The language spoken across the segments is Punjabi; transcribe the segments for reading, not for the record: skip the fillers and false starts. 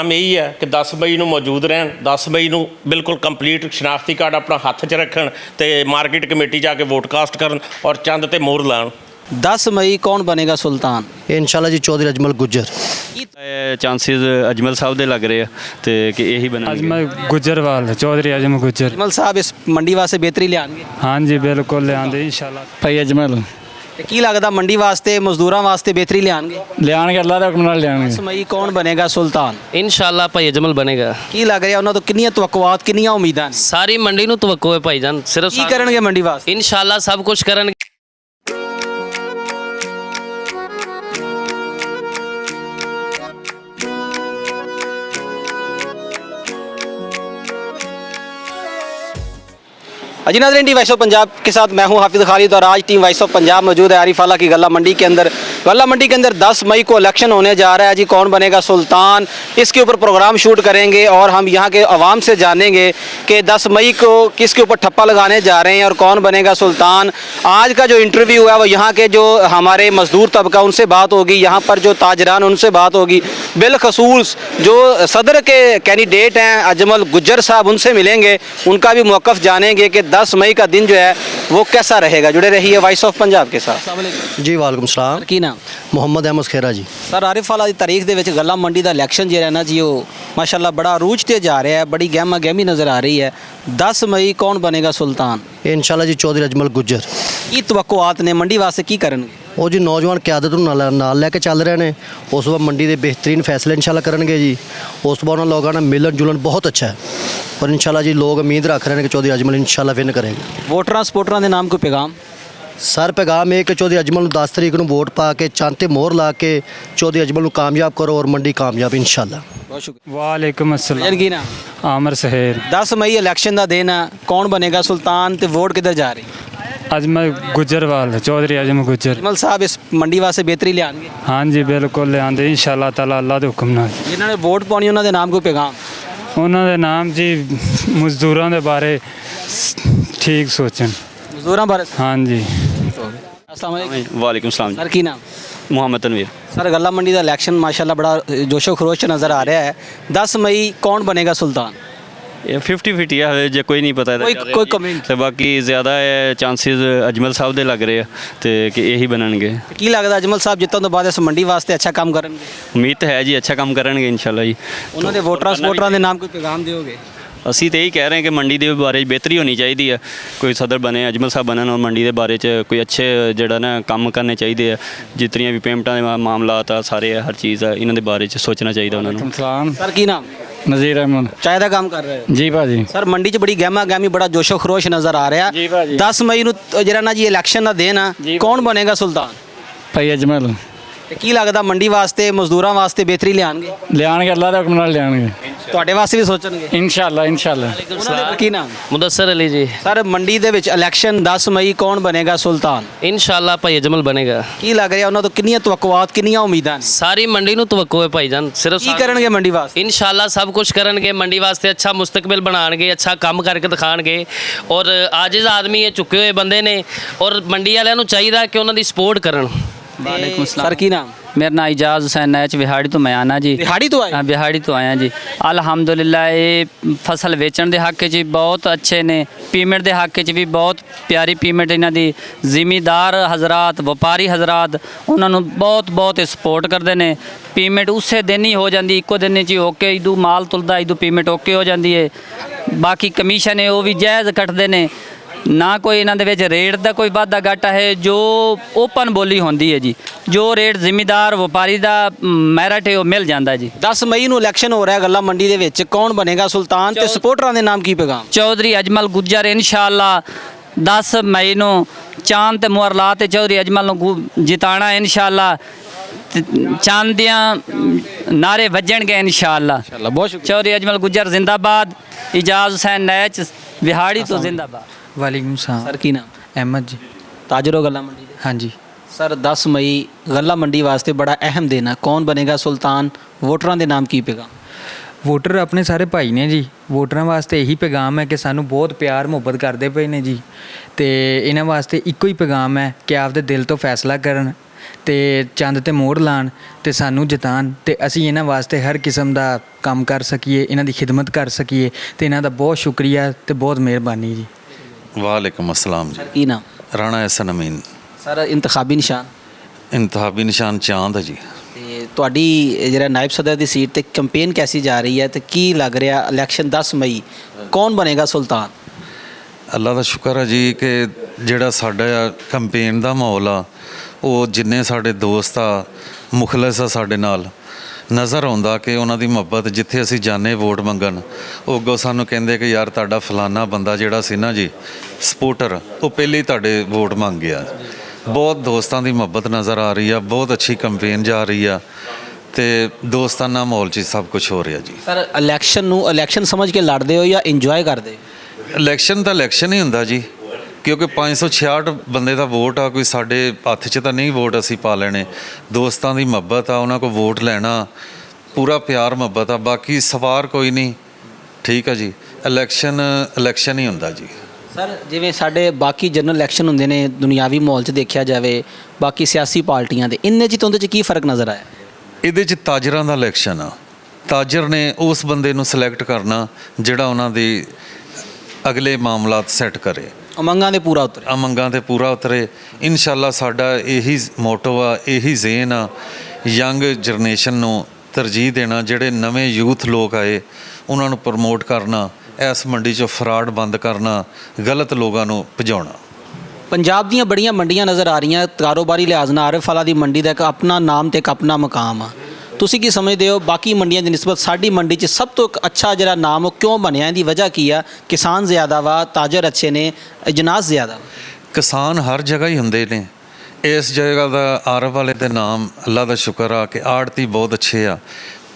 ਪੈगाम यही है कि 10 मई ਨੂੰ ਮੌਜੂਦ ਰਹਿਣ। 10 ਮਈ ਨੂੰ ਬਿਲਕੁਲ ਕੰਪਲੀਟ ਸ਼ਨਾਖਤੀ ਕਾਰਡ ਆਪਣਾ ਹੱਥ 'ਚ ਰੱਖਣ ਤੇ ਮਾਰਕੀਟ ਕਮੇਟੀ ਜਾ ਕੇ ਵੋਟ ਕਾਸਟ ਕਰਨ ਔਰ ਚੰਦ ਤੇ ਮੋਹਰ ਲਾਉਣ। 10 मई कौन बनेगा सुल्तान? इंशाल्लाह जी चौधरी अजमल गुज्जर। ਚਾਂਸਿਸ ਅਜਮਲ ਸਾਹਿਬ ਦੇ ਲੱਗ ਰਹੇ ਆ ਤੇ ਕਿ ਇਹੀ ਬਣਨਗੇ। अजमल गुजरवाल चौधरी अजमल गुजर। अजमल साहब इस मंडी वास्ते बेहतरी लियाएंगे? हाँ जी बिल्कुल लियांदे इंशाल्लाह। भाई अजमल ते की लगदा मंडी वास्ते मजदूरां वास्ते बेहतरी लियाएंगे? लियाणगे अल्लाह दे हुक्म नाल लियाणगे। 10 मई कौन बनेगा सुल्तान? ਇਨਸ਼ਾਅੱਲਾ ਭਾਈ ਅਜਮਲ ਬਣੇਗਾ। की लग रहा ਉਹਨਾਂ ਤੋਂ ਕਿੰਨੀਆਂ ਤਵੱਕੁਆਤ ਕਿੰਨੀਆਂ ਉਮੀਦਾਂ ਨੇ? ਸਾਰੀ ਮੰਡੀ ਨੂੰ ਤਵੱਕੋ ਹੈ ਭਾਈਜਾਨ। ਸਿਰਫ ਕੀ ਕਰਨਗੇ ਮੰਡੀ ਵਾਸਤੇ? ਇਨਸ਼ਾਅੱਲਾ ਸਭ ਕੁਝ ਕਰਨਗੇ। अजी नाज़रीन, टीम वॉइस ऑफ पंजाब के साथ मैं हूं हाफिज़ खालिद और आज टीम वॉइस ऑफ पंजाब मौजूद है आरिफाला की गला मंडी के अंदर। गला मंडी के अंदर 10 मई को इलेक्शन होने जा रहा है जी। कौन बनेगा सुल्तान, इसके ऊपर प्रोग्राम शूट करेंगे और हम यहां के अवाम से जानेंगे कि 10 मई को किसके ऊपर ठप्पा लगाने जा रहे हैं और कौन बनेगा सुल्तान। आज का जो इंटरव्यू है वो यहाँ के जो हमारे मजदूर तबका उनसे बात होगी, यहाँ पर जो ताजरान उनसे बात होगी, बिलखसूस जो सदर के कैंडिडेट हैं अजमल गुज्जर साहब उनसे मिलेंगे, उनका भी मौक़िफ़ जानेंगे कि 10 मई का दिन जो है वो कैसा रहेगा। जुड़े रहिए वॉइस ऑफ पंजाब के साथ। जी वालेकुम सलाम। की नाम? मोहम्मद अहमद खेरा जी। सर आरिफाला की तारीख ਦੇ ਵਿੱਚ ਗੱਲਾ ਮੰਡੀ ਦਾ ਇਲੈਕਸ਼ਨ ਜਿਹੜਾ ਹੈ ਨਾ ਜੀ ਉਹ ਮਾਸ਼ਾਅੱਲਾ ਬੜਾ ਰੂਝ ਤੇ ਜਾ ਰਿਹਾ ਹੈ, ਬੜੀ ਗਹਿਮਾ ਗਹਿਮੀ ਨਜ਼ਰ ਆ ਰਹੀ ਹੈ। 10 ਮਈ ਕੌਣ ਬਣੇਗਾ ਸੁਲਤਾਨ? इंशाल्लाह जी चौधरी अजमल गुज्जर। ਕੀ ਤਵੱਕੁਆਤ ਨੇ ਮੰਡੀ ਵਾਸਤੇ ਕੀ ਕਰਨਗੇ? ਉਹ ਜੀ ਨੌਜਵਾਨ ਕਿਆਦਤ ਨੂੰ ਨਾਲ ਲੈ ਕੇ ਚੱਲ ਰਹੇ ਨੇ। ਉਸ ਤੋਂ ਬਾਅਦ ਮੰਡੀ ਦੇ ਬਿਹਤਰੀਨ ਫੈਸਲੇ ਇੰਸ਼ਾਅੱਲਾ ਕਰਨਗੇ ਜੀ। ਉਸ ਤੋਂ ਬਾਅਦ ਉਹਨਾਂ ਲੋਕਾਂ ਨਾਲ ਮਿਲਣ ਜੁਲਣ ਬਹੁਤ ਅੱਛਾ ਹੈ ਪਰ ਇੰਸ਼ਾਅੱਲਾ ਜੀ ਲੋਕ ਉਮੀਦ ਰੱਖ ਰਹੇ ਨੇ ਕਿ ਚੌਧਰੀ ਅਜਮਲ ਇੰਸ਼ਾਅੱਲਾ ਵਿਨ ਕਰੇਗਾ। ਵੋਟਰਾਂ ਸਪੋਰਟਰਾਂ ਦੇ ਨਾਮ ਕੋਈ ਪੈਗਾਮ? ਸਰ ਪੈਗਾਮ ਇਹ ਕਿ ਚੌਧਰੀ ਅਜਮਲ ਨੂੰ 10 ਤਰੀਕ ਨੂੰ ਵੋਟ ਪਾ ਕੇ ਚੰਦ ਤੇ ਮੋਹਰ ਲਾ ਕੇ ਚੌਧਰੀ ਅਜਮਲ ਨੂੰ ਕਾਮਯਾਬ ਕਰੋ ਔਰ ਮੰਡੀ ਕਾਮਯਾਬ ਇੰਸ਼ਾਅੱਲਾ। ਬਹੁਤ ਸ਼ੁਕਰੀਆ। वालेकुम अस्सलाम। ਕੀ ਨਾਮ? आमर सहेर। 10 ਮਈ ਇਲੈਕਸ਼ਨ ਦਾ ਦਿਨ ਹੈ, ਕੌਣ ਬਣੇਗਾ ਸੁਲਤਾਨ ਤੇ ਵੋਟ ਕਿੱਧਰ ਜਾ ਰਹੀ? अजमल गुजरवाल चौधरी अजमल गुजर। ਅਜਮਲ ਸਾਹਿਬ ਇਸ ਮੰਡੀ ਵਾਸਤੇ ਬਿਹਤਰੀ ਲਿਆਣਗੇ? हाँ जी बिल्कुल लियांदे इंशाल्लाह ताला अल्लाह दे हुक्म नाल। ਜਿਨ੍ਹਾਂ ਨੇ ਵੋਟ ਪਾਉਣੀ ਉਹਨਾਂ ਦੇ ਨਾਮ ਕੋਈ ਪੈਗਾਮ? ਉਹਨਾਂ ਦੇ ਨਾਮ ਜੀ ਮਜ਼ਦੂਰਾਂ ਦੇ ਬਾਰੇ ਠੀਕ ਸੋਚਣ। ਮਜ਼ਦੂਰਾਂ ਬਾਰੇ? हाँ जी। ਅਸਲਾਮ ਵਾਲੇਕੁਮ। ਵਾਲੇਕੁਮ ਸਲਾਮ ਸਰ ਕੀ ਨਾਮ? ਮੁਹੰਮਦ ਤਨਵੀਰ। ਸਰ ਗੱਲਾ ਮੰਡੀ ਦਾ ਇਲੈਕਸ਼ਨ ਮਾਸ਼ਾਅੱਲਾ ਬੜਾ ਜੋਸ਼ੋ ਖਰੋਸ਼ 'ਚ ਨਜ਼ਰ ਆ ਰਿਹਾ ਹੈ। 10 ਮਈ ਕੌਣ ਬਣੇਗਾ ਸੁਲਤਾਨ? ਇਹ 50-50 ਆ ਹਲੇ ਜੇ ਕੋਈ ਨਹੀਂ ਪਤਾ ਇਹਦਾ ਕੋਈ- ਕੋਈ comment? ਤੇ ਬਾਕੀ ਜ਼ਿਆਦਾ ਚਾਂਸਿਸ ਅਜਮਲ ਸਾਹਿਬ ਦੇ ਲੱਗ ਰਹੇ ਆ ਤੇ ਕਿ ਇਹੀ ਬਣਨਗੇ। ਕੀ ਲੱਗਦਾ ਅਜਮਲ ਸਾਹਿਬ ਜਿੱਤਣ ਤੋਂ ਬਾਅਦ ਇਸ ਮੰਡੀ ਵਾਸਤੇ ਅੱਛਾ ਕੰਮ ਕਰਨਗੇ? ਉਮੀਦ ਤਾਂ ਹੈ ਜੀ ਅੱਛਾ ਕੰਮ ਕਰਨਗੇ ਇੰਸ਼ਾਅੱਲਾ ਜੀ। ਉਹਨਾਂ ਦੇ ਵੋਟਰਾਂ ਸਪੋਰਟਰਾਂ ਦੇ ਨਾਮ ਕੋਈ ਪੈਗਾਮ ਦਿਓਗੇ? ਅਸੀਂ ਤਾਂ ਇਹੀ ਕਹਿ ਰਹੇ ਹਾਂ ਕਿ ਮੰਡੀ ਦੇ ਬਾਰੇ ਬਿਹਤਰੀ ਹੋਣੀ ਚਾਹੀਦੀ ਹੈ। ਕੋਈ ਸਦਰ ਬਣੇ ਅਜਮਲ ਸਾਹਿਬ ਬਣਨ ਔਰ ਮੰਡੀ ਦੇ ਬਾਰੇ 'ਚ ਕੋਈ ਅੱਛੇ ਜਿਹੜਾ ਨਾ ਕੰਮ ਕਰਨੇ ਚਾਹੀਦੇ ਆ। ਜਿਤਨੀਆਂ ਵੀ ਪੇਮੈਂਟਾਂ ਦੇ ਮਾਮਲਾਤ ਆ ਸਾਰੇ ਹਰ ਚੀਜ਼ ਆ ਇਹਨਾਂ ਦੇ ਬਾਰੇ 'ਚ ਸੋਚਣਾ ਚਾਹੀਦਾ ਉਹਨਾਂ ਨੂੰ। सलाम ਸਰ ਕੀ ਨਾਮ? नज़ीर अहमद। ਚਾय ਦਾ ਕੰਮ ਕਰ ਰਹੇ ਹੋ? जी भाजी। ਸਰ ਮੰਡੀ 'ਚ ਬੜੀ ਗਹਿਮਾ ਗਹਿਮੀ ਬੜਾ ਜੋਸ਼ੋ ਖਰੋਸ਼ ਨਜ਼ਰ ਆ ਰਿਹਾ। ਜੀ ਭਾਜੀ। 10 ਮਈ ਨੂੰ ਜਿਹੜਾ ਨਾ ਜੀ ਇਲੈਕਸ਼ਨ ਦਾ ਦਿਨ ਆ, ਜੀ ਕੌਣ ਬਣੇਗਾ ਸੁਲਤਾਨ? भाई अजमल ਤੇ ਕੀ ਲੱਗਦਾ ਮੰਡੀ ਵਾਸਤੇ ਮਜ਼ਦੂਰਾਂ ਵਾਸਤੇ ਬਿਹਤਰੀ ਲਿਆਣਗੇ? लियाणगे अल्लाह दे हुक्म नाल लियाणगे ਤੁਹਾਡੇ ਵਾਸਤੇ ਵੀ ਸੋਚਣਗੇ? इंशाल्लाह इंशाल्लाह। ਉਹਨਾਂ ਦੇ ਕੀ ਨਾਮ? ਮੁਦੱਸਰ ਅਲੀ ਜੀ। ਸਰ ਮੰਡੀ ਦੇ ਵਿੱਚ ਇਲੈਕਸ਼ਨ 10 ਮਈ ਕੌਣ ਬਣੇਗਾ ਸੁਲਤਾਨ? ਇਨਸ਼ਾਅੱਲਾ ਭਾਈ ਅਜਮਲ ਬਣੇਗਾ। ਕੀ ਲੱਗ ਰਿਹਾ ਉਹਨਾਂ ਤੋਂ ਕਿੰਨੀਆਂ ਤਵੱਕੁਆਤ ਕਿੰਨੀਆਂ ਉਮੀਦਾਂ ਨੇ? ਸਾਰੀ ਮੰਡੀ ਨੂੰ ਤਵੱਕੋ ਹੈ ਭਾਈਜਾਨ। ਸਿਰਫ ਕੀ ਕਰਨਗੇ ਮੰਡੀ ਵਾਸਤੇ? ਇਨਸ਼ਾਅੱਲਾ ਸਭ ਕੁਝ ਕਰਨਗੇ। ਮੰਡੀ ਵਾਸਤੇ ਅੱਛਾ ਮੁਸਤਕਬਲ ਬਣਾਉਣਗੇ, ਅੱਛਾ ਕੰਮ ਕਰਕੇ ਦਿਖਾਣਗੇ ਔਰ ਆਜਿਜ਼ ਆਦਮੀ ਇਹ ਝੁਕੇ ਹੋਏ ਬੰਦੇ ਨੇ ਔਰ ਮੰਡੀ ਵਾਲਿਆਂ ਨੂੰ ਚਾਹੀਦਾ ਕਿ ਉਹਨਾਂ ਦੀ ਸਪੋਰਟ ਕਰਨ। वालेकुम ਸਰ सलाम। ਕੀ ਨਾਮ? मेरा नाम इजाज़ हुसैन नैच बिहाड़ी तो मैं आना जी। ਦਿਹਾੜੀ ਤੋਂ ਆਏ? हाँ बिहाड़ी तो आया जी। अलहमदुलिल्लाह ये फसल वेचण ਦੇ ਹੱਕ 'ਚ ਬਹੁਤ ਅੱਛੇ ਨੇ। ਪੇਮੈਂਟ ਦੇ ਹੱਕ 'ਚ ਵੀ ਬਹੁਤ ਪਿਆਰੀ ਪੇਮੈਂਟ ਇਹਨਾਂ ਦੀ। ਜ਼ਿਮੀਦਾਰ ਹਜ਼ਰਾਤ ਵਪਾਰੀ ਹਜ਼ਰਾਤ ਉਹਨਾਂ ਨੂੰ ਬਹੁਤ ਬਹੁਤ ਸਪੋਰਟ ਕਰਦੇ ਨੇ। ਪੇਮੈਂਟ ਉਸੇ ਦਿਨ ਹੀ ਹੋ ਜਾਂਦੀ, ਇੱਕੋ ਦਿਨ 'ਚ ਹੀ ਓਕੇ ਇਦੂ ਮਾਲ ਤੁਲਦਾ ਇਦੂ ਪੇਮੈਂਟ ਓਕੇ ਹੋ ਜਾਂਦੀ ਹੈ। ਬਾਕੀ ਕਮਿਸ਼ਨ ਹੈ ਉਹ ਵੀ ਜਾਇਜ਼ ਕੱਟਦੇ ਨੇ। ਨਾ ਕੋਈ ਇਹਨਾਂ ਦੇ ਵਿੱਚ ਰੇਟ ਦਾ ਕੋਈ ਵਾਧਾ ਘਾਟਾ ਹੈ। ਜੋ ਓਪਨ ਬੋਲੀ ਹੁੰਦੀ ਹੈ ਜੀ, ਜੋ ਰੇਟ ਜ਼ਿਮੀਦਾਰ ਵਪਾਰੀ ਦਾ ਮੈਰਿਟ ਹੈ ਉਹ ਮਿਲ ਜਾਂਦਾ ਜੀ। 10 ਮਈ ਨੂੰ ਇਲੈਕਸ਼ਨ ਹੋ ਰਿਹਾ ਗੱਲਾ ਮੰਡੀ ਦੇ ਵਿੱਚ, ਕੌਣ ਬਣੇਗਾ ਸੁਲਤਾਨ ਤੇ ਸਪੋਰਟਰਾਂ ਦੇ ਨਾਮ ਕੀ ਪੈਗਾਮ? ਚੌਧਰੀ ਅਜਮਲ ਗੁੱਜਰ ਇਨਸ਼ਾਅੱਲਾ 10 ਮਈ ਨੂੰ ਚਾਂਦ ਤੇ ਮੁਹਰ ਲਾ ਤੇ ਚੌਧਰੀ ਅਜਮਲ ਨੂੰ ਜਿਤਾਣਾ ਇਨਸ਼ਾਅੱਲਾ। ਚਾਂਦ ਦੀਆਂ ਨਾਰੇ ਵੱਜਣਗੇ ਇਨਸ਼ਾਅੱਲਾ। ਬਹੁਤ ਸ਼ੁਕਰੀਆ। ਚੌਧਰੀ ਅਜਮਲ ਗੁੱਜਰ ਜ਼ਿੰਦਾਬਾਦ। ਇਜਾਜ਼ ਹੁਸੈਨ ਨੈਚ ਵਿਹਾੜੀ ਤੋਂ ਜ਼ਿੰਦਾਬਾਦ। वालेकुम सलाम। ਸਰ ਕੀ ਨਾਮ? अहमद जी। ਤਾਜਰੋ ਗੱਲਾ ਮੰਡੀ ਦੇ? हाँ जी। ਸਰ 10 ਮਈ ਗੱਲਾ ਮੰਡੀ ਵਾਸਤੇ ਬੜਾ ਅਹਿਮ ਦਿਨ ਹੈ, ਕੌਣ ਬਣੇਗਾ ਸੁਲਤਾਨ? ਵੋਟਰਾਂ ਦੇ ਨਾਮ ਕੀ ਪੈਗਾਮ? ਵੋਟਰ ਆਪਣੇ ਸਾਰੇ ਭਾਈ ਨੇ ਜੀ। ਵੋਟਰਾਂ ਵਾਸਤੇ ਇਹੀ ਪੈਗਾਮ ਹੈ ਕਿ ਸਾਨੂੰ ਬਹੁਤ ਪਿਆਰ ਮੁਹੱਬਤ ਕਰਦੇ ਪਏ ਨੇ ਜੀ ਤੇ ਇਹਨਾਂ ਵਾਸਤੇ ਇੱਕੋ ਹੀ ਪੈਗਾਮ ਹੈ ਕਿ ਆਪਦੇ ਦਿਲ ਤੋਂ ਫੈਸਲਾ ਕਰਨ ਤੇ ਚੰਦ ਤੇ ਮੋਹਰ ਲਾਣ ਤੇ ਸਾਨੂੰ ਜਿਤਾਣ ਤੇ ਅਸੀਂ ਇਹਨਾਂ ਵਾਸਤੇ ਹਰ ਕਿਸਮ ਦਾ ਕੰਮ ਕਰ ਸਕੀਏ, ਇਹਨਾਂ ਦੀ ਖਿਦਮਤ ਕਰ ਸਕੀਏ ਤੇ ਇਹਨਾਂ ਦਾ ਬਹੁਤ ਸ਼ੁਕਰੀਆ ਤੇ ਬਹੁਤ ਮਿਹਰਬਾਨੀ ਜੀ। वालेकुम अस्सलाम जी। ਕੀ ਨਾਮ राणा एहसन अमीन। ਸਰ ਇੰਤਖਾਬੀ ਨਿਸ਼ਾਨ इंतहाबी निशान चांद है जी। ਤੇ ਤੁਹਾਡੀ ਜਿਹੜਾ ਨਾਇਬ ਸਦਰ ਦੀ ਸੀਟ ਤੇ ਕੈਂਪੇਨ ਕੈਸੀ ਜਾ ਰਹੀ ਹੈ ਤੇ ਕੀ ਲੱਗ ਰਿਹਾ ਇਲੈਕਸ਼ਨ 10 ਮਈ ਕੌਣ ਬਣੇਗਾ ਸੁਲਤਾਨ? ਅੱਲਾ ਦਾ ਸ਼ੁਕਰ ਹੈ ਜੀ ਕਿ ਜਿਹੜਾ ਸਾਡਾ ਕੰਪੇਨ ਦਾ ਮਾਹੌਲ ਆ ਉਹ ਜਿੰਨੇ ਸਾਡੇ ਦੋਸਤ ਆ ਮੁਖਲਸ ਆ ਸਾਡੇ ਨਾਲ ਨਜ਼ਰ ਆਉਂਦਾ ਕਿ ਉਹਨਾਂ ਦੀ ਮੁਹੱਬਤ ਜਿੱਥੇ ਅਸੀਂ ਜਾਂਦੇ ਵੋਟ ਮੰਗਣ ਉਹ ਅੱਗੋਂ ਸਾਨੂੰ ਕਹਿੰਦੇ ਕਿ ਯਾਰ ਤੁਹਾਡਾ ਫਲਾਨਾ ਬੰਦਾ ਜਿਹੜਾ ਸੀ ਨਾ ਜੀ ਸਪੋਰਟਰ ਉਹ ਪਹਿਲੇ ਹੀ ਤੁਹਾਡੇ ਵੋਟ ਮੰਗ ਗਿਆ। ਬਹੁਤ ਦੋਸਤਾਂ ਦੀ ਮੁਹੱਬਤ ਨਜ਼ਰ ਆ ਰਹੀ ਆ, ਬਹੁਤ ਅੱਛੀ ਕੰਪੇਨ ਜਾ ਰਹੀ ਆ ਤੇ ਦੋਸਤਾਨਾ ਮਾਹੌਲ 'ਚ ਸਭ ਕੁਝ ਹੋ ਰਿਹਾ ਜੀ। ਸਰ ਇਲੈਕਸ਼ਨ ਨੂੰ ਇਲੈਕਸ਼ਨ ਸਮਝ ਕੇ ਲੜਦੇ ਹੋ ਜਾਂ ਇੰਜੋਏ ਕਰਦੇ ਹੋ? ਇਲੈਕਸ਼ਨ ਤਾਂ ਇਲੈਕਸ਼ਨ ਹੀ ਹੁੰਦਾ ਜੀ, ਕਿਉਂਕਿ 566 ਬੰਦੇ ਦਾ ਵੋਟ ਆ, ਕੋਈ ਸਾਡੇ ਹੱਥ 'ਚ ਤਾਂ ਨਹੀਂ ਵੋਟ ਅਸੀਂ ਪਾ ਲੈਣੇ। ਦੋਸਤਾਂ ਦੀ ਮੁਹੱਬਤ ਆ, ਉਹਨਾਂ ਕੋਲ ਵੋਟ ਲੈਣਾ, ਪੂਰਾ ਪਿਆਰ ਮੁਹੱਬਤ ਆ, ਬਾਕੀ ਸਵਾਰ ਕੋਈ ਨਹੀਂ। ਠੀਕ ਆ ਜੀ, ਇਲੈਕਸ਼ਨ ਹੀ ਹੁੰਦਾ ਜੀ। ਸਰ ਜਿਵੇਂ ਸਾਡੇ ਬਾਕੀ ਜਨਰਲ ਇਲੈਕਸ਼ਨ ਹੁੰਦੇ ਨੇ ਦੁਨਿਆਵੀ ਮਾਹੌਲ 'ਚ ਦੇਖਿਆ ਜਾਵੇ ਬਾਕੀ ਸਿਆਸੀ ਪਾਰਟੀਆਂ ਦੇ, ਇੰਨੇ 'ਚ ਤੋਂ 'ਚ ਕੀ ਫਰਕ ਨਜ਼ਰ ਆਇਆ? ਇਹਦੇ 'ਚ ਤਾਜਰਾਂ ਦਾ ਇਲੈਕਸ਼ਨ ਆ। ਤਾਜਰ ਨੇ ਉਸ ਬੰਦੇ ਨੂੰ ਸਿਲੈਕਟ ਕਰਨਾ ਜਿਹੜਾ ਉਹਨਾਂ ਦੀ ਅਗਲੇ ਮਾਮਲਾਤ ਸੈੱਟ ਕਰੇ, ਉਮੰਗਾਂ ਦੇ ਪੂਰਾ ਉਤਰੇ। ਮੰਗਾਂ ਤੇ ਪੂਰਾ ਉਤਰੇ। ਇਨਸ਼ਾਅੱਲਾ ਸਾਡਾ ਇਹੀ ਮੋਟੋ ਆ, ਇਹੀ ਜ਼ੇਨ ਆ, ਯੰਗ ਜਨਰੇਸ਼ਨ ਨੂੰ ਤਰਜੀਹ ਦੇਣਾ, ਜਿਹੜੇ ਨਵੇਂ ਯੂਥ ਲੋਕ ਆਏ ਉਹਨਾਂ ਨੂੰ ਪ੍ਰਮੋਟ ਕਰਨਾ, ਇਸ ਮੰਡੀ 'ਚੋਂ ਫਰਾਡ ਬੰਦ ਕਰਨਾ, ਗਲਤ ਲੋਕਾਂ ਨੂੰ ਭਜਾਉਣਾ। ਪੰਜਾਬ ਦੀਆਂ ਬੜੀਆਂ ਮੰਡੀਆਂ ਨਜ਼ਰ ਆ ਰਹੀਆਂ, ਕਾਰੋਬਾਰੀ ਲਿਹਾਜ਼ ਨਾਲ ਆਰਿਫ ਵਾਲਾ ਦੀ ਮੰਡੀ ਦਾ ਇੱਕ ਆਪਣਾ ਨਾਮ ਤੇ ਇੱਕ ਆਪਣਾ ਮਕਾਮ ਆ। ਤੁਸੀਂ ਕੀ ਸਮਝਦੇ ਹੋ ਬਾਕੀ ਮੰਡੀਆਂ ਦੀ ਨਿਸਬਤ ਸਾਡੀ ਮੰਡੀ 'ਚ ਸਭ ਤੋਂ ਇੱਕ ਅੱਛਾ ਜਿਹੜਾ ਨਾਮ ਉਹ ਕਿਉਂ ਬਣਿਆ? ਇਹਦੀ ਵਜ੍ਹਾ ਕੀ ਆ? ਕਿਸਾਨ ਜ਼ਿਆਦਾ ਵਾ, ਤਾਜਰ ਅੱਛੇ ਨੇ, ਅਜਨਾਸ ਜ਼ਿਆਦਾ? ਕਿਸਾਨ ਹਰ ਜਗ੍ਹਾ ਹੀ ਹੁੰਦੇ ਨੇ। ਇਸ ਜਗ੍ਹਾ ਦਾ ਆਰਵ ਵਾਲੇ ਦੇ ਨਾਮ ਅੱਲਾ ਦਾ ਸ਼ੁਕਰ ਆ ਕਿ ਆੜਤੀ ਬਹੁਤ ਅੱਛੇ ਆ,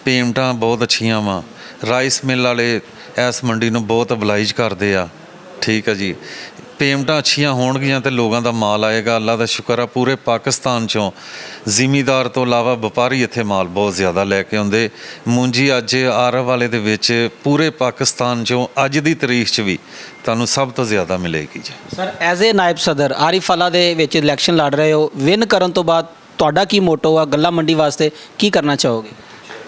ਪੇਮੈਂਟਾਂ ਬਹੁਤ ਅੱਛੀਆਂ ਵਾ, ਰਾਈਸ ਮਿਲ ਵਾਲੇ ਇਸ ਮੰਡੀ ਨੂੰ ਬਹੁਤ ਅਬਲਾਈਜ ਕਰਦੇ ਆ। ਠੀਕ ਆ ਜੀ, ਪੇਮੈਂਟਾਂ ਅੱਛੀਆਂ ਹੋਣਗੀਆਂ ਤੇ ਲੋਕਾਂ ਦਾ ਮਾਲ ਆਏਗਾ। ਅੱਲਾ ਦਾ ਸ਼ੁਕਰ ਆ ਪੂਰੇ ਪਾਕਿਸਤਾਨ 'ਚੋਂ ਜ਼ਿਮੀਦਾਰ ਤੋਂ ਇਲਾਵਾ ਵਪਾਰੀ ਇੱਥੇ ਮਾਲ ਬਹੁਤ ਜ਼ਿਆਦਾ ਲੈ ਕੇ ਆਉਂਦੇ। ਮੂੰਜੀ ਅੱਜ ਆਰਵ ਵਾਲੇ ਦੇ ਵਿੱਚ ਪੂਰੇ ਪਾਕਿਸਤਾਨ 'ਚੋਂ ਅੱਜ ਦੀ ਤਾਰੀਖ 'ਚ ਵੀ ਤੁਹਾਨੂੰ ਸਭ ਤੋਂ ਜ਼ਿਆਦਾ ਮਿਲੇਗੀ ਜੀ। ਸਰ ਐਜ਼ ਏ ਨਾਇਬ ਸਦਰ ਆਰਿਫ ਵਾਲਾ ਦੇ ਵਿੱਚ ਇਲੈਕਸ਼ਨ ਲੜ ਰਹੇ ਹੋ, ਵਿਨ ਕਰਨ ਤੋਂ ਬਾਅਦ ਤੁਹਾਡਾ ਕੀ ਮੋਟੋ ਆ ਗੱਲਾ ਮੰਡੀ ਵਾਸਤੇ, ਕੀ ਕਰਨਾ ਚਾਹੋਗੇ?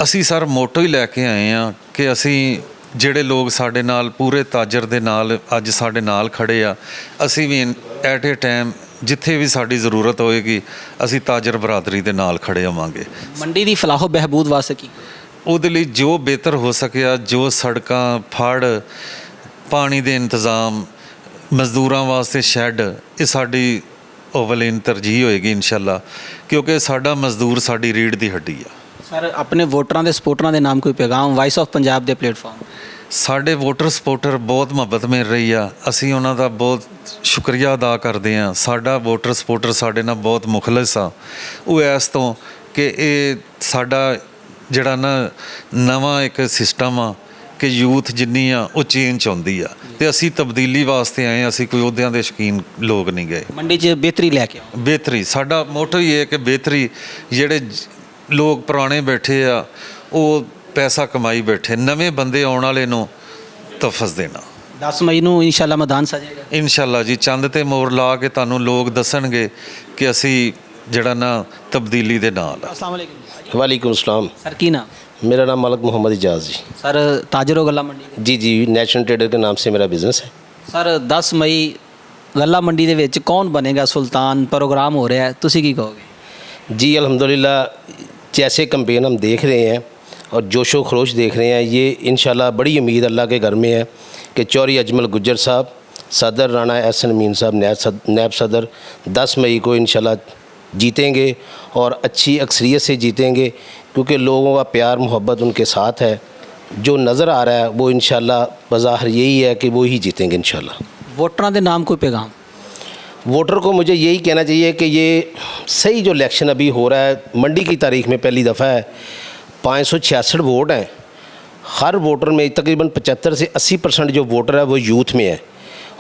ਅਸੀਂ ਸਰ ਮੋਟੋ ਹੀ ਲੈ ਕੇ ਆਏ ਆ ਕਿ ਅਸੀਂ ਜਿਹੜੇ ਲੋਕ ਸਾਡੇ ਨਾਲ ਪੂਰੇ ਤਾਜਰ ਦੇ ਨਾਲ ਅੱਜ ਸਾਡੇ ਨਾਲ ਖੜੇ ਆ, ਅਸੀਂ ਵੀ ਐਟ ਏ ਟਾਈਮ ਜਿੱਥੇ ਵੀ ਸਾਡੀ ਜ਼ਰੂਰਤ ਹੋਏਗੀ ਅਸੀਂ ਤਾਜਰ ਬਰਾਦਰੀ ਦੇ ਨਾਲ ਖੜੇ ਹੋਵਾਂਗੇ। ਮੰਡੀ ਦੀ ਫਲਾਹੋ ਬਹਿਬੂਦ ਵਾਸਤੇ ਕੀ? ਉਹਦੇ ਲਈ ਜੋ ਬਿਹਤਰ ਹੋ ਸਕਿਆ, ਜੋ ਸੜਕਾਂ, ਫੜ, ਪਾਣੀ ਦੇ ਇੰਤਜ਼ਾਮ, ਮਜ਼ਦੂਰਾਂ ਵਾਸਤੇ ਸ਼ੈੱਡ, ਇਹ ਸਾਡੀ ਅਵਲੀਨ ਤਰਜੀਹ ਹੋਏਗੀ ਇਨਸ਼ਾਅੱਲਾ, ਕਿਉਂਕਿ ਸਾਡਾ ਮਜ਼ਦੂਰ ਸਾਡੀ ਰੀੜ੍ਹ ਦੀ ਹੱਡੀ ਆ। ਸਰ ਆਪਣੇ ਵੋਟਰਾਂ ਦੇ ਸਪੋਰਟਰਾਂ ਦੇ ਨਾਮ ਕੋਈ ਪੈਗਾਮ ਵਾਇਸ ਆਫ ਪੰਜਾਬ ਦੇ ਪਲੇਟਫਾਰਮ? ਸਾਡੇ ਵੋਟਰ ਸਪੋਰਟਰ ਬਹੁਤ ਮੁਹੱਬਤ ਮਿਲ ਰਹੀ ਆ, ਅਸੀਂ ਉਹਨਾਂ ਦਾ ਬਹੁਤ ਸ਼ੁਕਰੀਆ ਅਦਾ ਕਰਦੇ ਹਾਂ। ਸਾਡਾ ਵੋਟਰ ਸਪੋਰਟਰ ਸਾਡੇ ਨਾਲ ਬਹੁਤ ਮੁਖਲਸ ਆ। ਉਹ ਇਸ ਤੋਂ ਕਿ ਇਹ ਸਾਡਾ ਜਿਹੜਾ ਨਾ ਨਵਾਂ ਇੱਕ ਸਿਸਟਮ ਆ ਕਿ ਯੂਥ ਜਿੰਨੀ ਆ ਉਹ ਚੇਂਜ ਚਾਹੁੰਦੀ ਆ ਤੇ ਅਸੀਂ ਤਬਦੀਲੀ ਵਾਸਤੇ ਆਏ, ਅਸੀਂ ਕੋਈ ਅਹੁਦਿਆਂ ਦੇ ਸ਼ੌਕੀਨ ਲੋਕ ਨਹੀਂ ਗਏ। ਮੰਡੀ 'ਚ ਬਿਹਤਰੀ ਲੈ ਕੇ ਆਓ। ਬਿਹਤਰੀ ਸਾਡਾ ਮੋਟੋ ਹੀ ਹੈ ਕਿ ਬਿਹਤਰੀ, ਜਿਹੜੇ ਲੋਕ ਪੁਰਾਣੇ ਬੈਠੇ ਆ ਉਹ ਪੈਸਾ ਕਮਾਈ ਬੈਠੇ, ਨਵੇਂ ਬੰਦੇ ਆਉਣ ਵਾਲੇ ਨੂੰ ਤਫਜ਼ ਦੇਣਾ। 10 ਮਈ ਨੂੰ ਇਨਸ਼ਾਅੱਲਾ ਮੈਦਾਨ ਸਜੇਗਾ ਇਨਸ਼ਾਅੱਲਾ ਜੀ, ਚੰਦ ਤੇ ਮੋਹਰ ਲਾ ਕੇ ਤੁਹਾਨੂੰ ਲੋਕ ਦੱਸਣਗੇ ਕਿ ਅਸੀਂ ਜਿਹੜਾ ਨਾ ਤਬਦੀਲੀ ਦੇ ਨਾਲ ਆ। अस्सलाम वालेकुम। वालेकुम अस्सलाम। सर की नाम? मेरा नाम मलक मोहम्मद इजाज़ जी। सर ताजर हो गला मंडी के? जी जी, नेशनल ट्रेडर के नाम से मेरा बिज़नेस है। सर 10 मई गला मंडी ਦੇ ਵਿੱਚ ਕੌਣ ਬਣੇਗਾ ਸੁਲਤਾਨ ਪ੍ਰੋਗਰਾਮ ਹੋ ਰਿਹਾ ਹੈ, ਤੁਸੀਂ ਕੀ ਕਹੋਗੇ? जी अल्हम्दुलिल्लाह, जैसे कंपेन हम देख रहे हैं और जोशो खरोश देख रहे हैं, ये इंशाल्लाह बड़ी उम्मीद अल्लाह के घर में है कि चौधरी अजमल गुज्जर साहब, सदर राणा एहसन अमीन साहब नायब सदर 10 मई को इंशाल्लाह जीतेंगे और अच्छी अक्सरियत से जीतेंगे, क्योंकि लोगों का प्यार मोहब्बत उनके साथ है। जो नज़र आ रहा है वो इंशाल्लाह बज़ाहिर यही है कि वो ही जीतेंगे इंशाल्लाह। ਵੋਟਰਾਂ ਦੇ ਨਾਮ ਕੋਈ ਪੈगाम? वोटर को मुझे यही कहना चाहिए कि ये सही जो इलेक्शन अभी हो रहा है, मंडी की तारीख में पहली दफ़ा है, 566 वोट हैं। हर वोटर में तकरीबन 75 से 80% जो वोटर है वो यूथ में है